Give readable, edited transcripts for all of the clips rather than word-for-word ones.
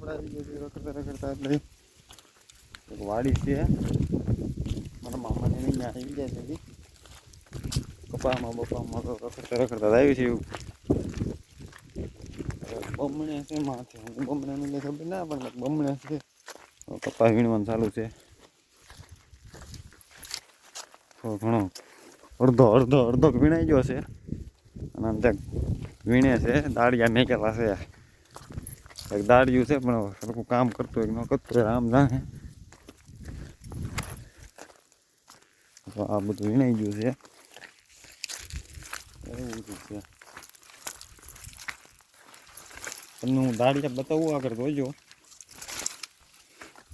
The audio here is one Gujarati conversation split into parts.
આપણે આવી ગયો રખડતા એટલે એક વાડી છે મારા મામાને લઈને આવી ગયા છે કપામાં બપામાં તો રખડતા આવી છે બમણે છે માથે બમણાની કંઈ ખબર ના પણ બમણે છે કપા વીણવાનું ચાલુ છે તો ઘણો અડધો વીણાઈ ગયો છે અને આમ ત્યાં વીણે છે દાળિયા મેકેલા છે એક દાળિયું છે પણ સરખું કામ કરતું હોય ન કરતું હોય આમ જાણે તો આ બધું વીણાઈ ગયું છે એવું બધું છે તમને હું દાળિયા બતાવું આગળ જોઈજો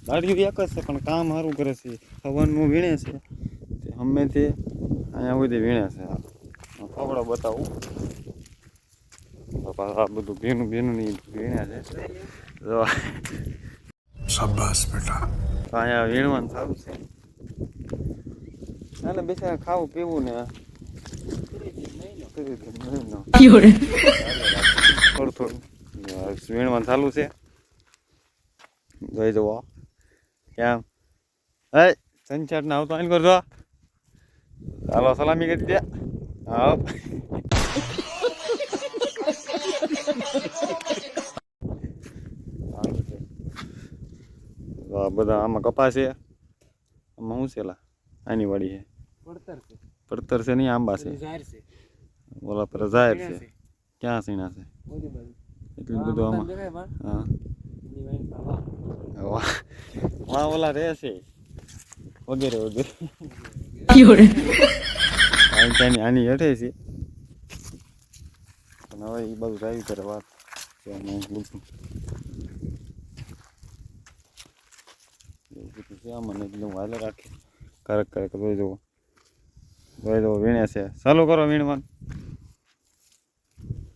દાળિયું એક જ છે પણ કામ સારું કરે છે સવારનું વીણે છે તે હમેથી અહીંયા સુધી વીણે છે કપડો બતાવું આ બધું ભીનું ની વીણ્યા છે શાબાશ બેટા અહીંયા વીણવાનું સારું છે ના બેસા ખાવું પીવું ને થોડું વીણવાનું ચાલુ છે જોઈ જવો કેમ હે સંચાર ના આવતો આને કરજો ચાલો સલામી કરી દે હા બધા આમાં કપાસ છે આમાં શું છે આની વાડી છે પડતર છે નહીં આંબા છે બોલા પર જાહેર છે ક્યાં સીણા છે એટલું બધું આમાં હા ઓલા રહે છે વગેરે આની હેઠે છે અને હવે એ બધું જાય કરે વાત મને એકદમ હાલે રાખે કરક જોઈ જવો વીણે છે ચાલુ કરો વીણવાનું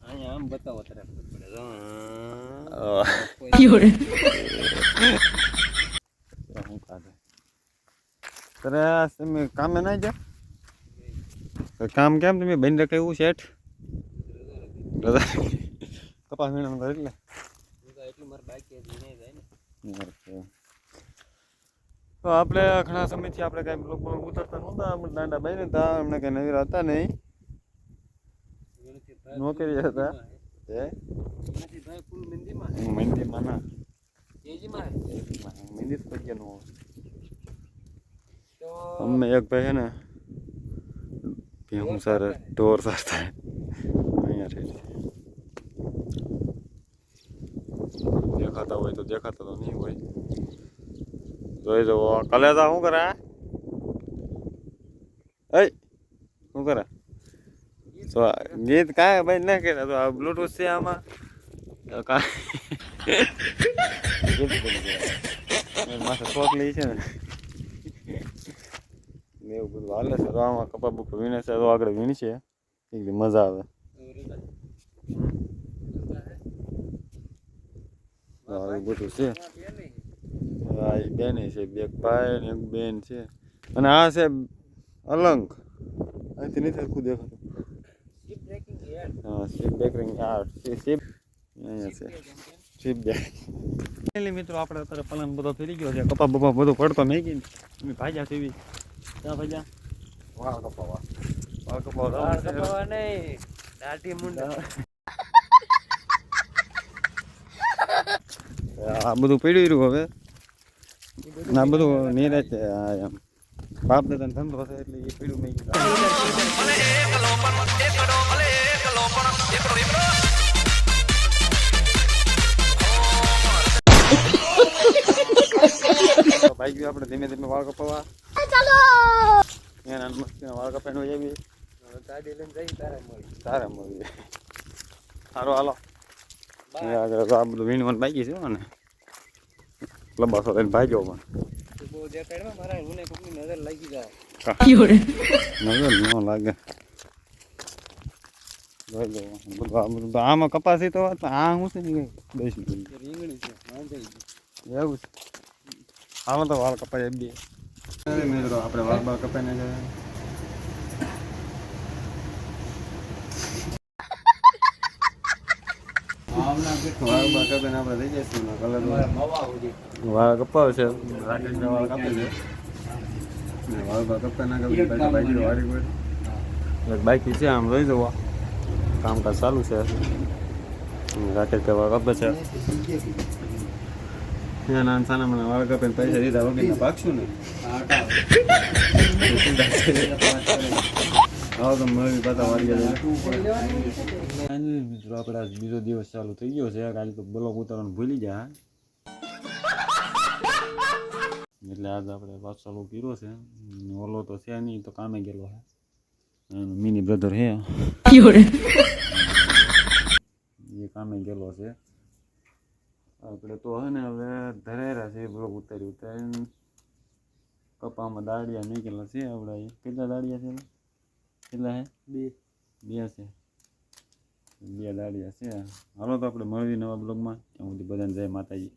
અહીંયા આમ બતાવો તરફ તમે કામે ના જા કામ કેમ તમે બની રખાયું શેઠ કપાસ વીણવાનું કરે એટલે મારે બાકી તો આપણે ઘણા સમયથી આપણે કાંઈ લોકો ઉતરતા નહોતા દાંડા બાઈને હતા અમને કંઈ નવીર હતા નહીં નોકરી હતા મહેંદીમાં ના મહેંદી તો પગ્યા નો અમે એક ભાઈ છે ને ભેહું સાર ઢોર સારતા અહીંયા રહે દેખાતા હોય તો દેખાતા તો નહીં હોય જોઈ જવો કલેજા શું કરે શું કરે તો ગીત કાંઈ ભાઈ ના કરે તો આ બ્લૂટૂથ છે આમાં માથે ચોકલી છે ને એવું બધું હાલે છે તો આમાં કપા બપા વીણે છે તો આગળ વીણશે એકદમ મજા આવે એવું બધું છે હા એ બેન છે બે ભાઈ ને એક બેન છે અને આ છે અલંગ અહીંથી નથી સરખું દેખાતું હા શિપ બેકરિંગ શિપ અહીંયા છે શિપ બેક મિત્રો આપણે અત્યારે પલંગ બધો ફેરી ગયો છે કપા બપા બધો પડતો નહીં ગઈ અમે ભાજ્યા ટીવી ક્યાં ભાજ્યા વાહ કપા નહીં દાઢી મુંડા આ બધું પડ્યું રહ્યું હવે ના બધું નિરાશ એમ બાપ દાદા ધંધો હશે એટલે એ પડ્યું મેં ભાઈ ગયું આપણે ધીમે ધીમે વાળ કપાવા એના મસ્તીના વાળ કપાઈને હોય એવી ગાડી લઈને જઈ તારે મળી સારું હાલો આગળ આ બધું વીણવાનું બાકી છે ને લંબાસો લઈને ભાગ્યો પણ નજર ન લાગે આમાં કપાસી તો આ શું છે ને બેસી રીંગણી છે એવું છે આમાં તો વાળ કપાય બે મિત્રો આપણે વાળ બાળ કપાઈને જાય વાળ બાકા બેન આપણે થઈ જઈશું કલર વાળ કપાવશે રાકેશ વાળ કાપે છે ને વાળ બા કપા ના કાપે બાકી વાળી કોઈ બાકી છે આમ રહી જવા કામકાજ ચાલુ છે રાકેશ વાળ કાપે છે નાના સાના મને વાળ કાપે પૈસા દીધા વગર પાકશું ને આવો તો મળી પાછા વાળી મિત્રો આપણે આજ બીજો દિવસ ચાલુ થઈ ગયો છે કાલે તો બ્લોગ ઉતારવાનું ભૂલી ગયા એટલે આજ આપણે પાછો ચાલુ કર્યો છે ઓલો તો છે નહીં તો કામે ગયેલો છે મિની બ્રધર હે એ કામે ગયેલો છે આપણે તો હે ને હવે ધરેરા છે બ્લોગ ઉતારીને કપામાં દાડિયા નીકળેલા છે આપણા કેટલા દાડિયા છે કેટલા હે બે છે બે દાડિયા છે હાલો તો આપણે મળવી નવા બ્લોગમાં ત્યાં સુધી બધાને જય માતાજી